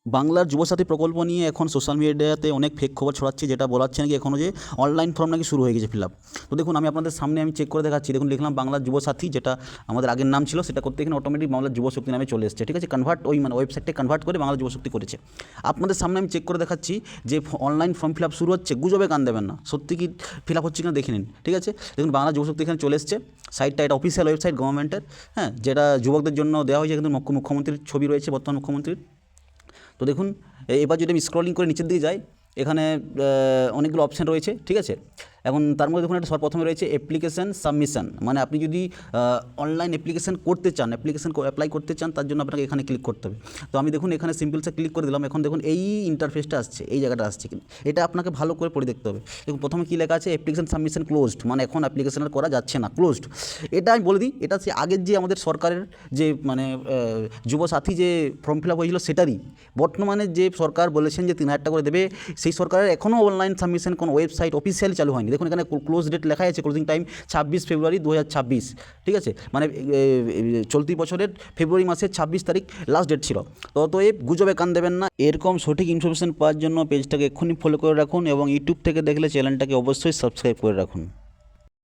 বাংলার যুবসাথী প্রকল্প নিয়ে এখন সোশ্যাল মিডিয়াতে অনেক ফেক খবর ছড়াচ্ছে, যেটা বলাচ্ছে নাকি এখনও যে অনলাইন ফর্ম নাকি শুরু হয়ে গেছে ফিল আপ। তো দেখুন, আমি আপনাদের সামনে আমি চেক করে দেখাচ্ছি। দেখুন, লিখলাম বাংলার যুবসাথী, যেটা আমাদের আগের নাম ছিল, সেটা করতে এখানে অটোমেটিক বাংলার যুবশক্তি নামে চলে এসেছে। ঠিক আছে, কনভার্ট ওই মানে ওয়েবসাইটে কনভার্ট করে বাংলা যুবশক্তি করেছে। আপনাদের সামনে আমি চেক করে দেখাচ্ছি যে অনলাইন ফর্ম ফিল আপ শুরু হচ্ছে। গুজবে কান দেবেন না, সত্যি কি ফিল আপ হচ্ছে কিনা দেখে নিন। ঠিক আছে, দেখুন বাংলা যুবশক্তি এখানে চলে এসছে। সাইটটা এটা অফিসিয়াল ওয়েবসাইট গভর্নমেন্টের, হ্যাঁ, যেটা যুবকদের জন্য দেওয়া হয়েছে। কিন্তু মুখ্যমন্ত্রীর ছবি রয়েছে, বর্তমান মুখ্যমন্ত্রীর। তো দেখুন, এবার যদি আমি স্ক্রলিং করে নিচের দিকে যাই, এখানে অনেকগুলো অপশান রয়েছে। ঠিক আছে, এখন তার মধ্যে দেখুন একটা সর্বপ্রথমে রয়েছে অ্যাপ্লিকেশান সাবমিশন, মানে আপনি যদি অনলাইন অ্যাপ্লিকেশান করতে চান, অ্যাপ্লাই করতে চান, তার জন্য আপনাকে এখানে ক্লিক করতে হবে। তো আমি দেখুন এখানে সিম্পলসে ক্লিক করে দিলাম। এখন দেখুন এই ইন্টারফেসটা আসছে, এই জায়গাটা আসছে, কিন্তু এটা আপনাকে ভালো করে পড়ে দেখতে হবে। দেখুন প্রথমে কী লেখা আছে, অ্যাপ্লিকেশান সাবমিশন ক্লোজড, মানে এখন অ্যাপ্লিকেশান করা যাচ্ছে না, ক্লোজড। এটা আমি বলে দিই, এটা হচ্ছে আগের যে আমাদের সরকারের যে মানে যুবসাথী যে ফর্ম ফিল আপ হয়েছিল সেটারই। বর্তমানে যে সরকার বলেছেন যে 3,000 টাকা করে দেবে, সেই সরকারের এখনও অনলাইন সাবমিশন কোনো ওয়েবসাইট অফিসিয়ালি চালু হয়নি। দেখুন এখানে ক্লোজ ডেট লেখা আছে, ক্লোজিং টাইম 26 ফেব্রুয়ারি 2026। ঠিক আছে, মানে চলতি বছরের ফেব্রুয়ারি মাসের 26 তারিখ লাস্ট ডেট ছিল। তো অতএব গুজবে কান দেবেন না। এরকম সঠিক ইনফরমেশন পাওয়ার জন্য পেজটাকে এক্ষুনি ফলো করে রাখুন, এবং ইউটিউব থেকে দেখলে চ্যানেলটাকে অবশ্যই সাবস্ক্রাইব করে রাখুন।